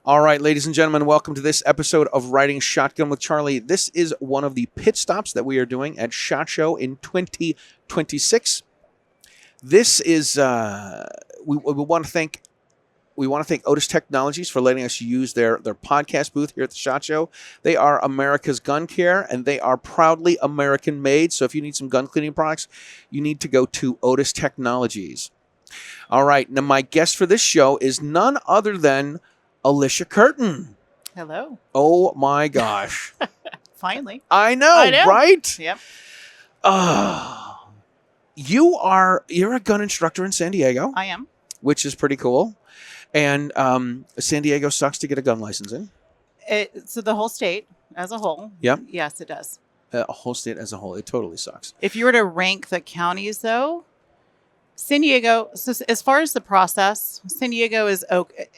All right, ladies and gentlemen, welcome to this episode of Riding Shotgun with Charlie. This is one of the pit stops that we are doing at SHOT Show in 2026. This is we want to thank Otis Technologies for letting us use their podcast booth here at the SHOT Show. They are America's gun care, and they are proudly American made. So if you need some gun cleaning products, you need to go to Otis Technologies. All right, now my guest for this show is none other than Alisha Curtin. Hello. Oh my gosh. Finally. I know, right? Yep. You're a gun instructor in San Diego. I am. Which is pretty cool. And San Diego sucks to get a gun license in. So the whole state as a whole. Yep. Yes, it does. A whole state as a whole. It totally sucks. If you were to rank the counties, though, San Diego, so as far as the process, San Diego is okay.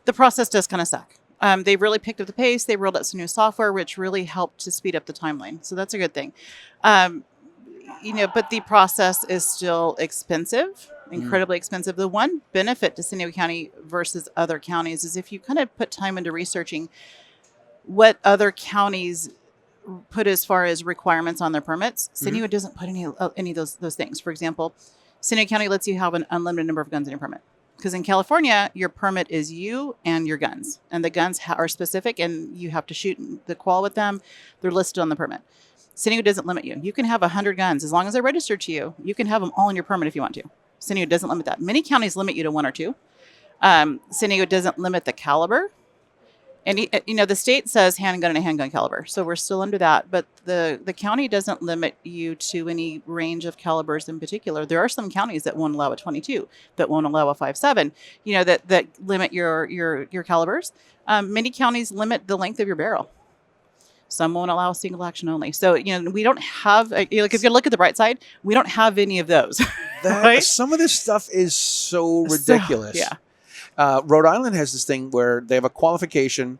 The process does kind of suck. They really picked up the pace. They rolled out some new software, which really helped to speed up the timeline. So that's a good thing. But the process is still expensive, incredibly expensive. The one benefit to San Diego County versus other counties is if you kind of put time into researching what other counties put as far as requirements on their permits, San Diego doesn't put any of those things. For example, San Diego County lets you have an unlimited number of guns in your permit. Because in California, your permit is you and your guns. And the guns are specific, and you have to shoot the qual with them. They're listed on the permit. San Diego doesn't limit you. You can have 100 guns. As long as they're registered to you, you can have them all in your permit if you want to. San Diego doesn't limit that. Many counties limit you to one or two. San Diego doesn't limit the caliber. And, the state says handgun and a handgun caliber. So we're still under that. But the county doesn't limit you to any range of calibers in particular. There are some counties that won't allow a 22, that won't allow a 5.7, that limit your calibers. Many counties limit the length of your barrel. Some won't allow a single action only. So, we don't have, if you look at the bright side, we don't have any of those. Right? Some of this stuff is so ridiculous. Yeah. Rhode Island has this thing where they have a qualification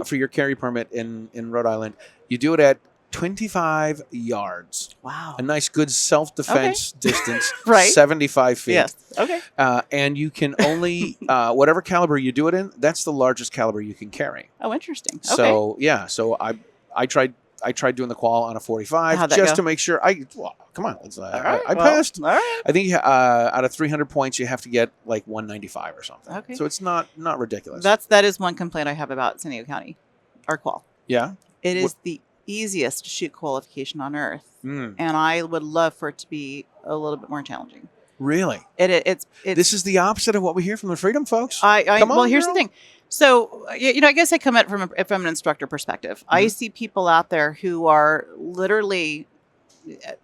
for your carry permit in Rhode Island. You do it at 25 yards. Wow. A nice, good self-defense distance, right. 75 feet. Yes. Okay. And you can only, whatever caliber you do it in, that's the largest caliber you can carry. Oh, interesting. Okay. So, yeah. So I tried doing the qual on a 45 just to make sure. Come on. I passed. All right. I think out of 300 points, you have to get like 195 or something. Okay. So it's not ridiculous. That is one complaint I have about San Diego County, our qual. Yeah. It is the easiest to shoot qualification on earth, and I would love for it to be a little bit more challenging. Really? It's this is the opposite of what we hear from the Freedom folks. Here's the thing. So, I guess I come at it from an instructor perspective. I see people out there who are literally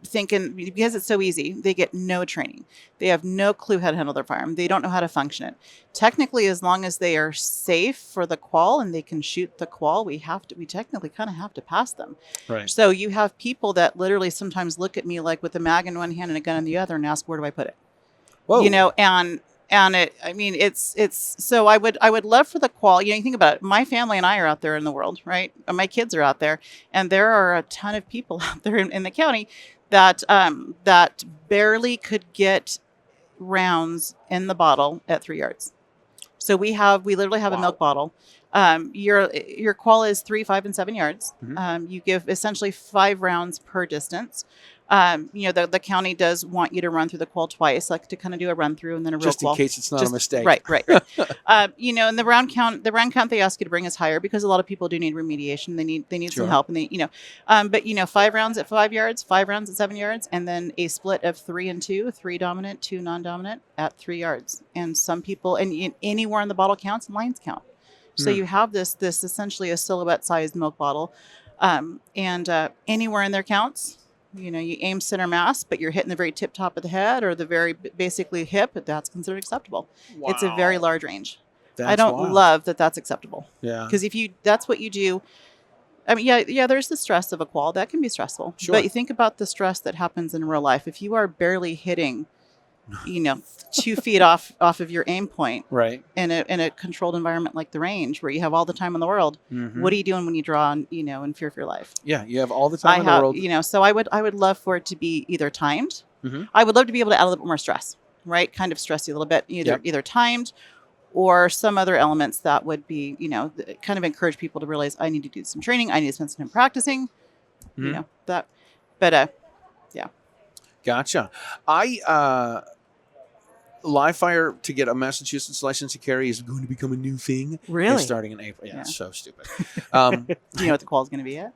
thinking, because it's so easy, they get no training. They have no clue how to handle their firearm. They don't know how to function it. Technically, as long as they are safe for the qual and they can shoot the qual, we technically kind of have to pass them. Right. So you have people that literally sometimes look at me like with a mag in one hand and a gun in the other and ask, where do I put it? Whoa. So I would love for the qual, you think about it, my family and I are out there in the world, right? My kids are out there, and there are a ton of people out there in the county that barely could get rounds in the bottle at 3 yards. So we literally have a milk bottle. Your qual is 3, 5, and 7 yards. You give essentially 5 rounds per distance. The county does want you to run through the qual twice, like to kind of do a run through and then a real just qual. in case it's not a mistake. Right. And the round count they ask you to bring is higher because a lot of people do need remediation. They need some help, and 5 rounds at 5 yards, 5 rounds at 7 yards, and then a split of 3 and 2, 3 dominant, 2 non-dominant at 3 yards. And some people, and anywhere in the bottle counts, and lines count. So you have this essentially a silhouette-sized milk bottle, and anywhere in there counts. You aim center mass, but you're hitting the very tip top of the head or the very basically hip. That's considered acceptable. Wow. It's a very large range. I don't love that that's acceptable. Yeah. Because that's what you do. I mean, there's the stress of a qual. That can be stressful. Sure. But you think about the stress that happens in real life. If you are barely hitting 2 feet off of your aim point, right, in a controlled environment like the range where you have all the time in the world, what are you doing when you draw in fear for your life? Yeah, you have all the time in the world. So I would love for it to be either timed. I would love to be able to add a little bit more stress, right? Kind of stress you a little bit, either timed or some other elements that would be, kind of encourage people to realize I need to do some training. I need to spend some time practicing, that, but, yeah. Gotcha. Live fire to get a Massachusetts license to carry is going to become a new thing. Really? It's starting in April. Yeah, Yeah. it's so stupid. Do you know what the call is going to be yet?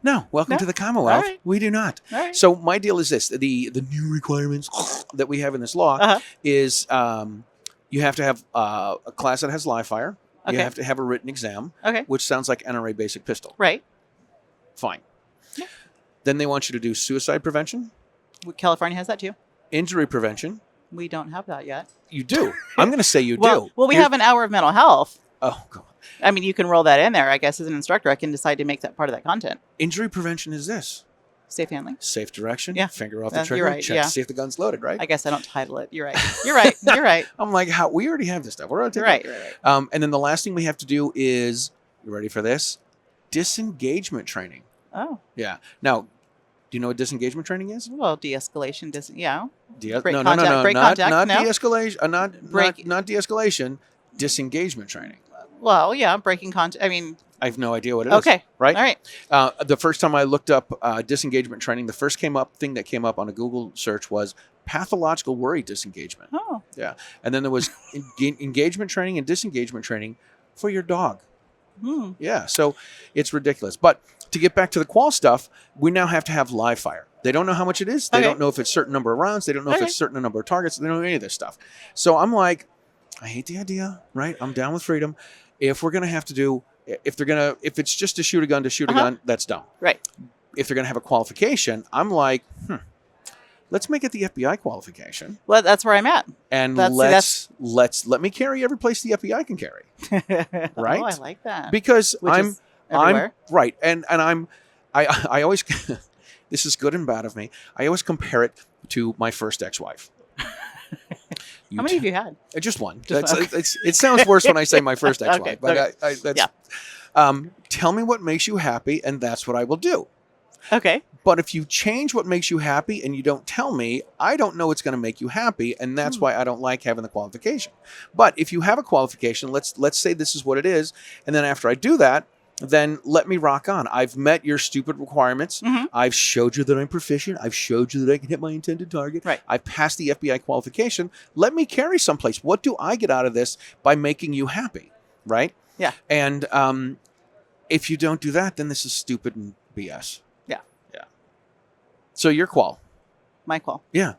No, welcome No? to the Commonwealth. All right. We do not. All right. So my deal is this: the new requirements that we have in this law Uh-huh. is you have to have a class that has live fire. You Okay. have to have a written exam, Okay. which sounds like NRA basic pistol. Right. Fine. Yeah. Then they want you to do suicide prevention, California has that too. injury prevention. We don't have that yet. You do. I'm going to say you do. Well, we Here- have an hour of mental health. Oh, God. I mean, you can roll that in there. I guess as an instructor, I can decide to make that part of that content. Injury prevention is this: Safe handling. safe direction, Yeah. finger off the You're trigger, right, check yeah. to see if the gun's loaded. Right. I guess I don't title it. You're right. You're right. You're right. I'm like, how? We already have this stuff. We're already You're right. You're right. And then the last thing we have to do is, you ready for this? Disengagement training. Oh, Yeah. Now, do you know what disengagement training is? well, de-escalation doesn't. Yeah. No, Break no, contact- no, break not contact, no? de-escalation. Break- Not de-escalation. Disengagement training. Well, yeah, breaking contact. I mean, I have no idea what it is. okay. Right. All right. The first time I looked up disengagement training, the first thing that came up on a Google search was pathological worry disengagement. Oh, And then there was engagement training and disengagement training for your dog. hmm. Yeah, so it's ridiculous. But to get back to the qual stuff, we now have to have live fire. They don't know how much it is. They Okay. don't know if it's a certain number of rounds. They don't know if Okay. it's a certain number of targets. They don't know any of this stuff. So I'm like, I hate the idea, right? I'm down with freedom. If we're going to have to do, if it's just to shoot a gun, that's dumb. Right. If they're going to have a qualification, I'm like, let's make it the FBI qualification. Well, that's where I'm at. And That's- let me carry every place the FBI can carry. Right? Oh, I like that. Because Which I'm is everywhere. right, and I always this is good and bad of me. I always compare it to my first ex-wife. How many have you had? Just one. Just one, It sounds worse when I say my first ex-wife, Okay, but okay. that's, tell me what makes you happy, and that's what I will do. Okay. But if you change what makes you happy and you don't tell me, I don't know what's going to make you happy, and that's why I don't like having the qualification. But if you have a qualification, let's say this is what it is, and then after I do that, then let me rock on. I've met your stupid requirements. Mhm. I've showed you that I'm proficient. I've showed you that I can hit my intended target. Right. I've passed the FBI qualification. Let me carry someplace. What do I get out of this by making you happy? Right? Yeah. And if you don't do that, then this is stupid and BS. Yeah. Yeah. So your qual. My call. Yeah.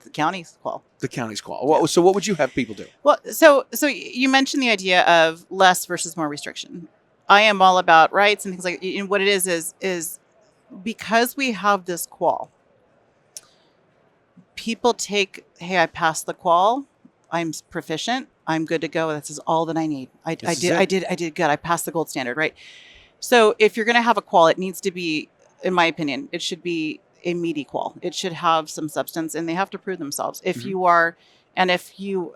The county's call. The county's qual. Well, so what would you have people do? Well, so you mentioned the idea of less versus more restriction. I am all about rights and things like. And what it is because we have this qual. People take, hey, I passed the qual. I'm proficient. I'm good to go. This is all that I need. I did good. I passed the gold standard, right? So if you're going to have a qual, it needs to be, in my opinion, it should be a meaty qual. It should have some substance, and they have to prove themselves. If Mhm. you are, and if you,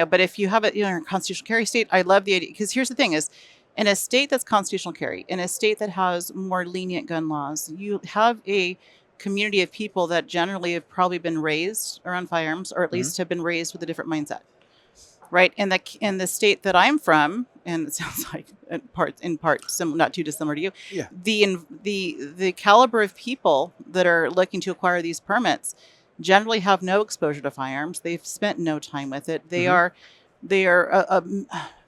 but if you have it, in a constitutional carry state, I love the idea, because here's the thing is, in a state that's constitutional carry, in a state that has more lenient gun laws, you have a community of people that generally have probably been raised around firearms, or at least have been raised with a different mindset, right? In the state that I'm from, and it sounds like in part not too dissimilar to you, Yeah. the caliber of people that are looking to acquire these permits generally have no exposure to firearms. They've spent no time with it. They are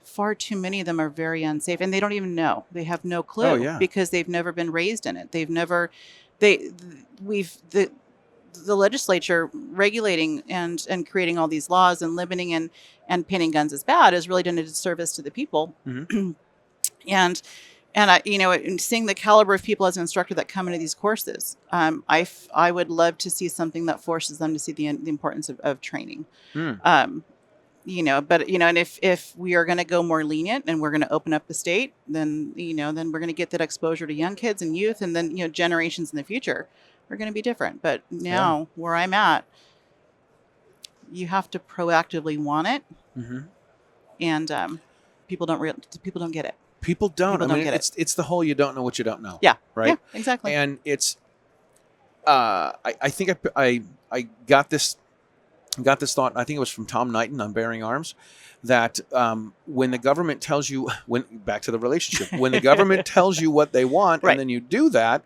far too many of them are very unsafe, and they don't even know. They have no clue Oh, yeah. because they've never been raised in it. The legislature regulating and creating all these laws and limiting and painting guns as bad has really done a disservice to the people. Mhm. and I, and seeing the caliber of people as an instructor that come into these courses, I would love to see something that forces them to see the importance of training. Mm. And if we are going to go more lenient and we're going to open up the state, then we're going to get that exposure to young kids and youth, and then generations in the future are going to be different. But now where I'm at, you have to proactively want it, Mhm. and people don't get it. People don't. People I don't mean, get it's the whole you don't know what you don't know. Yeah. Right. Yeah, exactly. And it's, I think I got this got this thought, I think it was from Tom Knighton on Bearing Arms, that when the government tells you, back to the relationship, when the government tells you what they want Right. and then you do that,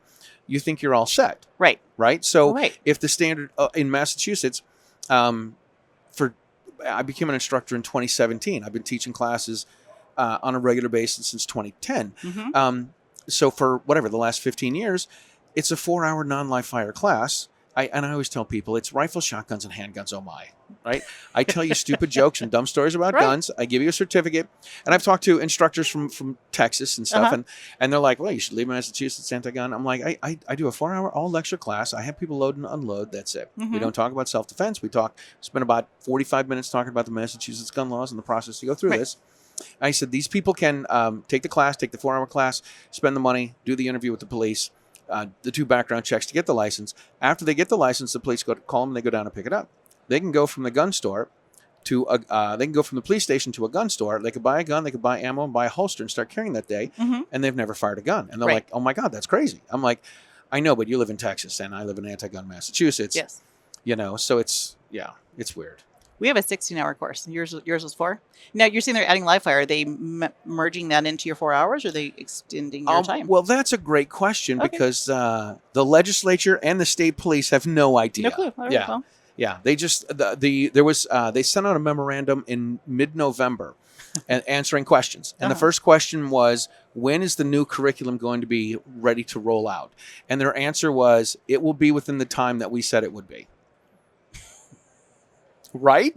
you think you're all set, Right. right? So Right. if the standard in Massachusetts, I became an instructor in 2017. I've been teaching classes on a regular basis since 2010. Mm-hmm. So for whatever, the last 15 years, it's a 4-hour non-live fire class. And I always tell people it's rifles, shotguns, and handguns. Oh my, right? I tell you stupid jokes and dumb stories about Right. guns. I give you a certificate. And I've talked to instructors from Texas and stuff, and they're like, well, you should leave Massachusetts anti-gun. I'm like, I do a 4-hour all lecture class. I have people load and unload. That's it. Mm-hmm. We don't talk about self-defense. We spend about 45 minutes talking about the Massachusetts gun laws and the process to go through Right. this. I said, these people can take the class, take the 4-hour class, spend the money, do the interview with the police, the 2 background checks to get the license. After they get the license, the police call them and they go down and pick it up. They can go from the gun store to they can go from the police station to a gun store. They could buy a gun, they could buy ammo and buy a holster and start carrying that day. Mm-hmm. And they've never fired a gun. And they're Right. like, oh my God, that's crazy. I'm like, I know, but you live in Texas and I live in anti-gun Massachusetts. Yes. So it's weird. We have a 16-hour course. Yours was 4. Now you're saying they're adding live fire. Are they merging that into your 4 hours, or are they extending your time? Well, that's a great question Okay. because the legislature and the state police have no idea. No clue. All right, Yeah. well. Yeah, they just they sent out a memorandum in mid-November and answering questions. And the first question was, when is the new curriculum going to be ready to roll out? And their answer was, it will be within the time that we said it would be. Right?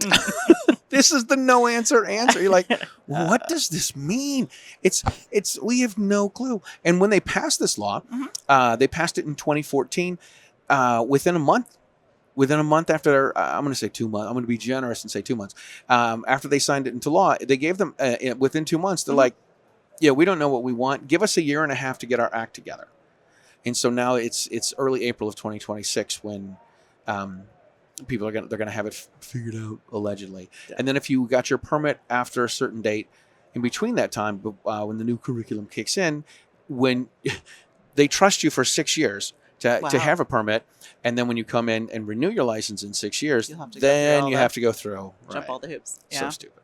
This is the no answer. You're like, what does this mean? It's we have no clue. And when they passed this law, they passed it in 2014. Within a month after, I'm going to say 2 months. I'm going to be generous and say 2 months. After they signed it into law, they gave them within 2 months. They're like, yeah, we don't know what we want. Give us a year and a half to get our act together. And so now it's early April of 2026 when people they're gonna have it figured out, allegedly. Yeah. And then if you got your permit after a certain date, in between that time, when the new curriculum kicks in, when they trust you for 6 years to have a permit, and then when you come in and renew your license in 6 years, then you have to go through jump all the hoops. Yeah. So stupid.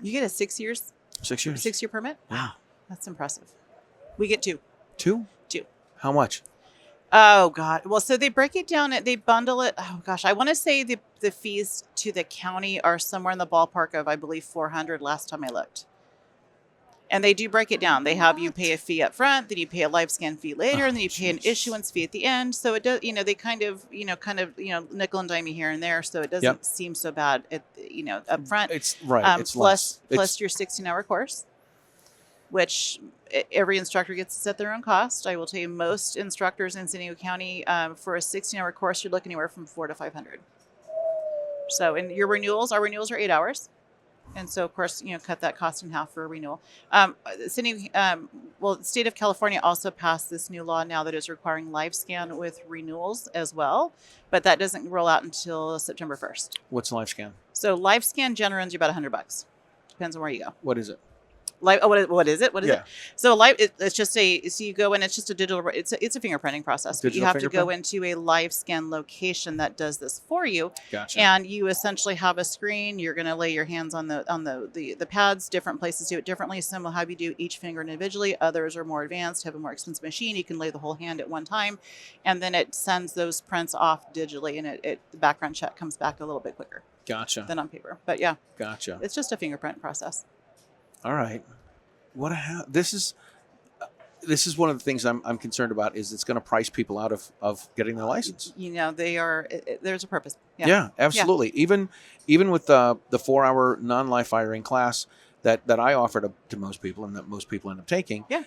You get a 6 years. 6 years. 6-year permit. Wow, that's impressive. We get 2. 2. 2. How much? Oh God. Well, so they break it down. They bundle it. Oh gosh, I want to say the fees to the county are somewhere in the ballpark of, I believe, $400 last time I looked. And they do break it down. They have you pay a fee up front, then you pay a live scan fee later, and then you pay an issuance fee at the end. So it does, they kind of nickel and dime you here and there. So it doesn't seem so bad up front. It's right. It's plus your 16-hour course, which every instructor gets to set their own cost. I will tell you, most instructors in San Diego County for a 16-hour course, you're looking anywhere from $400 to $500. So, and our renewals are 8 hours. And so, of course, cut that cost in half for a renewal. The state of California also passed this new law now that is requiring live scan with renewals as well. But that doesn't roll out until September 1st. What's live scan? So live scan generally runs you about $100. Depends on where you go. What is it? What is it? What is it? So it's just so you go in, it's just a digital, it's a fingerprinting process. But you have to go into a live scan location that does this for you. Gotcha. And you essentially have a screen. You're going to lay your hands on the pads. Different places do it differently. Some will have you do each finger individually. Others are more advanced, have a more expensive machine. You can lay the whole hand at one time, and then it sends those prints off digitally, and the background check comes back a little bit quicker. Gotcha. Than on paper. But yeah. Gotcha. It's just a fingerprint process. All right. This is one of the things I'm concerned about, is it's going to price people out of getting their license. They are. There's a purpose. Yeah, absolutely. Yeah. Even with the 4-hour non-live firing class that I offer to most people, and that most people end up taking. Yeah.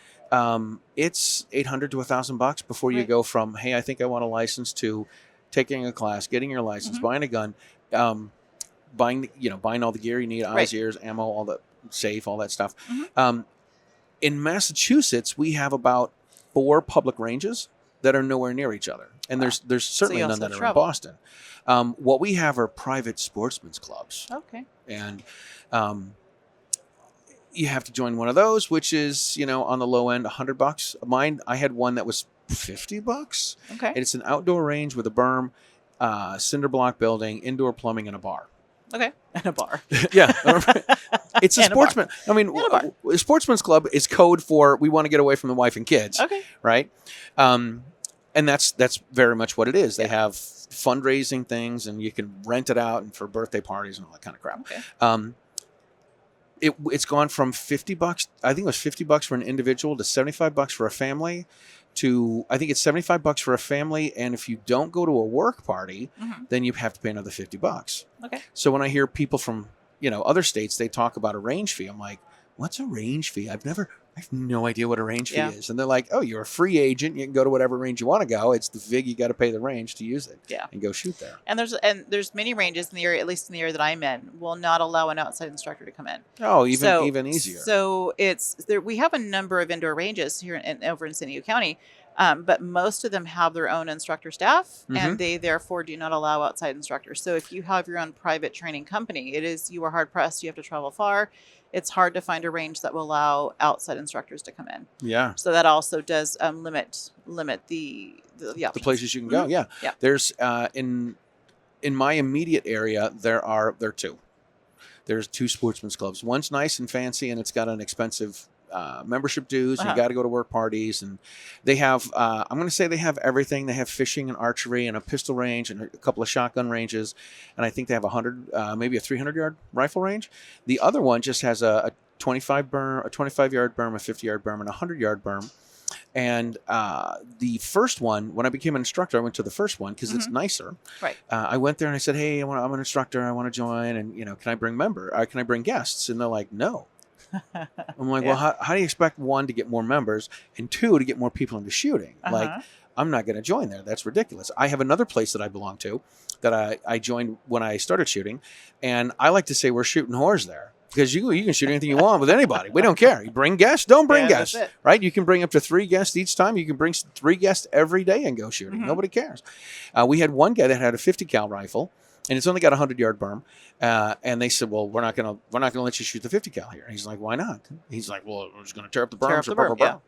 It's $800 to $1,000 before you go from, hey, I think I want a license, to taking a class, getting your license, buying a gun, buying all the gear you need, eyes, ears, ammo, all the safe, all that stuff. In Massachusetts, we have about 4 public ranges that are nowhere near each other, and there's certainly none that are in Boston. What we have are private sportsmen's clubs. Okay. And you have to join one of those, which is on the low end $100. Mine, I had one that was $50. Okay. And it's an outdoor range with a berm. cinder block building, indoor plumbing, and a bar. Okay. And a bar. Yeah. It's a And a bar. sportsman. I mean, And a bar. a sportsman's club is code for we want to get away from the wife and kids. Okay. Right. And that's very much what it is. They Yeah. have fundraising things, and you can rent it out and for birthday parties and all that kind of crap. Okay. It's gone from $50. I think it was $50 for an individual to $75 for a family. To I think it's $75 for a family, and if you don't go to a work party, then you have to pay another $50. Okay. So when I hear people from other states, they talk about a range fee. I'm like, what's a range fee? I have no idea what a range fee is. And they're like, oh, you're a free agent. You can go to whatever range you want to go. It's the vig. You got to pay the range to use it. Yeah. And go shoot there. And there's many ranges in the area, at least in the area that I'm in, will not allow an outside instructor to come in. Oh, even easier. So we have a number of indoor ranges here over in San Diego County, but most of them have their own instructor staff, and they therefore do not allow outside instructors. So if you have your own private training company, you are hard pressed. You have to travel far. It's hard to find a range that will allow outside instructors to come in. Yeah. So that also does limit the options. The places you can go. Yeah. Yeah. There's in my immediate area there are two. There's two sportsmen's clubs. One's nice and fancy, and it's got an expensive membership dues. You got to go to work parties, and they have. I'm going to say they have everything. They have fishing and archery and a pistol range and a couple of shotgun ranges, and I think they have 100, maybe a 300-yard rifle range. The other one just has a 25-yard berm, a 50-yard berm, and a 100-yard berm. And the first one, when I became an instructor, I went to the first one because it's nicer. Right. I went there and I said, "Hey, I'm an instructor. I want to join, and can I bring guests?" And they're like, "No." I'm like, well, how do you expect one to get more members and two to get more people into shooting? Like, I'm not going to join there. That's ridiculous. I have another place that I belong to that I joined when I started shooting, and I like to say we're shooting whores there because you can shoot anything you want with anybody. We don't care. You bring guests, don't bring guests, right? You can bring up to 3 guests each time. You can bring 3 guests every day and go shooting. Nobody cares. We had one guy that had a 50 cal rifle. And it's only got a 100-yard berm, and they said, "Well, we're not gonna let you shoot the 50 cal here." And he's like, "Why not?" He's like, "Well, we're just gonna tear up the berms." Yeah.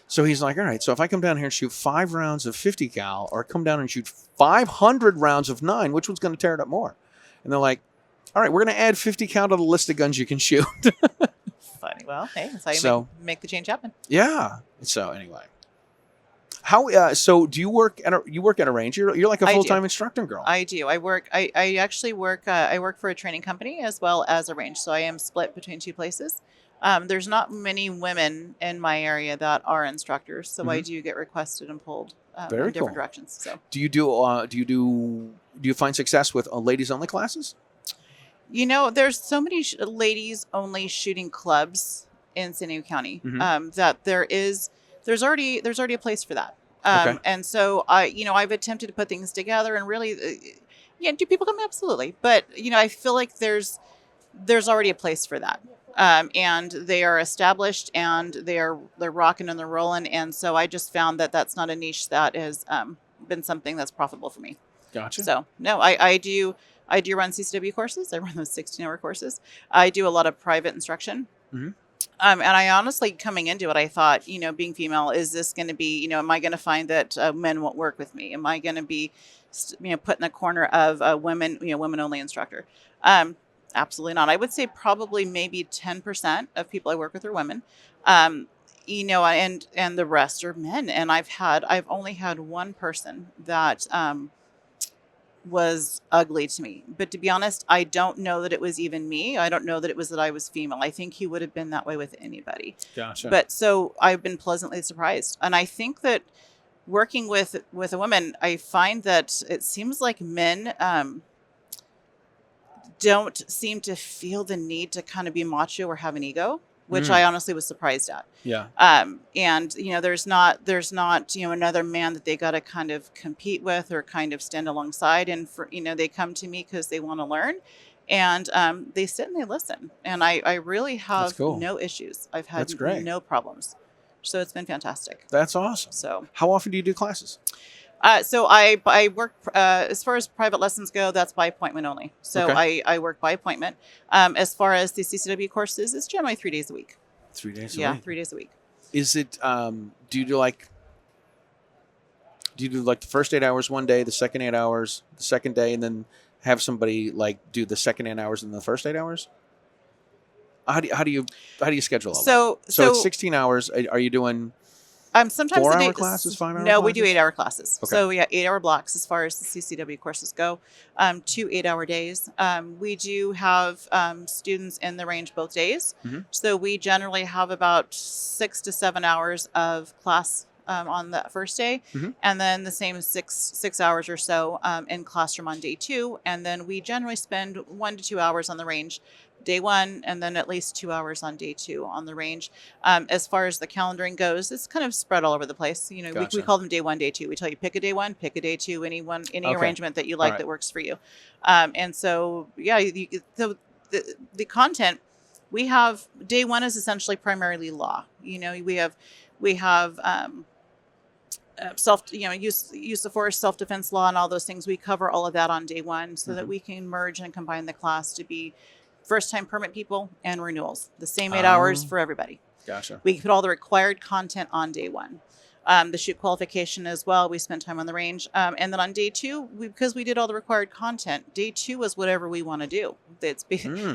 So he's like, "All right. So if I come down here and shoot 5 rounds of 50 cal, or come down and shoot 500 rounds of 9, which one's gonna tear it up more?" And they're like, "All right, we're gonna add 50 cal to the list of guns you can shoot." Funny. Well, hey, that's how you make the change happen. Yeah. So anyway. How so? Do you work at a range? You're like a full-time instructor girl. I do. I work. I actually work. I work for a training company as well as a range. So I am split between 2 places. There's not many women in my area that are instructors, so I do get requested and pulled in different directions. So do you find success with ladies only classes? There's so many ladies only shooting clubs in San Diego County that there's already a place for that. And so I've attempted to put things together and really, do people come? Absolutely. But, I feel like there's already a place for that. And they are established and they're rocking and they're rolling. And so I just found that that's not a niche that has been something that's profitable for me. Gotcha. So no, I do run CCW courses. I run those 16-hour courses. I do a lot of private instruction. And I honestly, coming into it, I thought, being female, is this going to be, am I going to find that men won't work with me? Am I going to be, put in the corner of a women only instructor? Absolutely not. I would say probably maybe 10% of people I work with are women, and the rest are men. And I've only had one person that was ugly to me. But to be honest, I don't know that it was even me. I don't know that it was that I was female. I think he would have been that way with anybody. Gotcha. But so I've been pleasantly surprised. And I think that working with a woman, I find that it seems like men don't seem to feel the need to kind of be macho or have an ego, which I honestly was surprised at. Yeah. And there's not another man that they got to kind of compete with or kind of stand alongside. And for they come to me because they want to learn, and they sit and they listen. And I really have no issues. I've had no problems. So it's been fantastic. That's awesome. So how often do you do classes? So I work, as far as private lessons go, that's by appointment only. So I work by appointment. As far as the CCW courses, it's generally 3 days a week. 3 days a week? Yeah, 3 days a week. Is it, do you Do you do like the first 8 hours one day, the second 8 hours the second day, and then have somebody like do the second 8 hours and the first 8 hours? How do you schedule all that? So it's 16 hours. Are you doing sometimes 4 the hour day, classes, 5 hour no, classes? we do 8-hour classes. Okay. So yeah, 8-hour blocks as far as the CCW courses go. 2 8-hour days. We do have students in the range both days. Mhm. So we generally have about 6 to 7 hours of class on the first day, Mhm. and then the same 6 hours or so in classroom on day 2, and then we generally spend 1 to 2 hours on the range day 1, and then at least 2 hours on day 2 on the range. As far as the calendaring goes, it's kind of spread all over the place. You know, we Gotcha. call them day 1, day 2. We tell you pick a day 1, pick a day 2, any Okay. arrangement that you All like right. that works for you. And so, yeah, the content we have, day 1 is essentially primarily law. You know, we have use of force, self-defense law, and all those things. We cover all of that on day 1 so that Mhm. we can merge and combine the class to be first-time permit people and renewals. The same 8 hours for everybody. Gotcha. We put all the required content on day 1. The shoot qualification as well. We spend time on the range. And then on day 2, because we did all the required content, day 2 is whatever we want to do.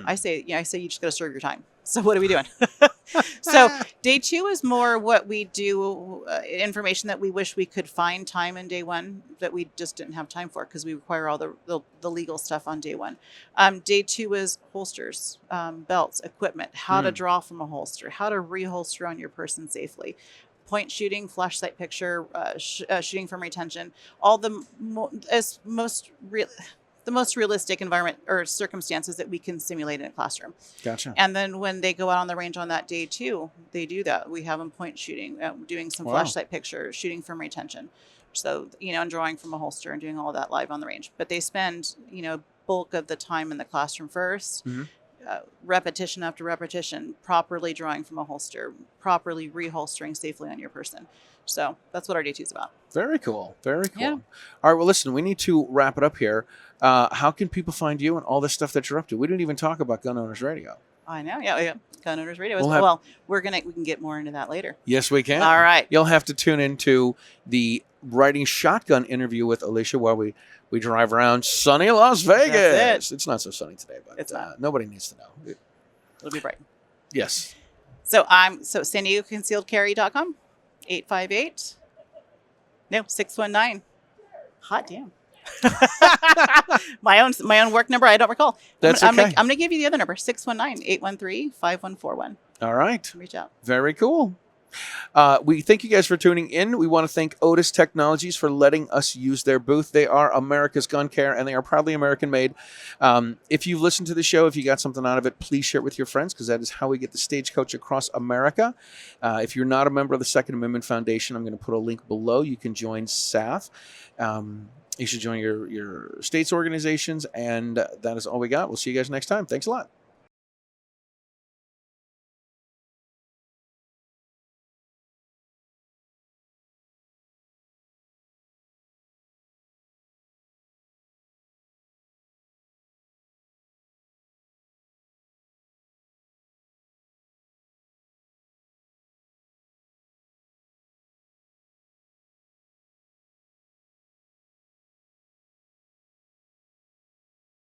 I say you just got to serve your time. So what are we doing? So day 2 is more what we do, information that we wish we could find time in day 1 that we just didn't have time for because we require all the legal stuff on day 1. Day 2 is holsters, belts, equipment, how to draw from a holster, how to reholster on your person safely, point shooting, flash sight picture, shooting from retention, all the most realistic environment or circumstances that we can simulate in a classroom. Gotcha. And then when they go out on the range on that day 2, they do that. We have them point shooting, doing some Wow. flash sight picture, shooting from retention. So, and drawing from a holster and doing all that live on the range. But they spend, bulk of the time in the classroom first, Mhm. repetition after repetition, properly drawing from a holster, properly reholstering safely on your person. So that's what our day 2 is about. Very cool. Very cool. Yeah. All right. Well, listen, we need to wrap it up here. How can people find you and all this stuff that you're up to? We didn't even talk about Gun Owners Radio. I know. Yeah. Gun Owners Radio. We can get more into that later. Yes, we can. All right. You'll have to tune into the Riding Shotgun interview with Alisha while we drive around sunny Las Vegas. That's it. It's not so sunny today, but It's not. Nobody needs to know. It'll be bright. Yes. So San Diego ConcealedCarry.com, 619. Hot damn. my own work number, I don't recall. That's I'm okay. going to give you the other number, 619-813-5141. All right. Reach out. Very cool. We thank you guys for tuning in. We want to thank Otis Technologies for letting us use their booth. They are America's gun care, and they are proudly American made. If you've listened to the show, if you got something out of it, please share it with your friends, because that is how we get the Stagecoach across America. If you're not a member of the Second Amendment Foundation, I'm going to put a link below. You can join SAF. You should join your state's organizations, and that is all we got. We'll see you guys next time. Thanks a lot.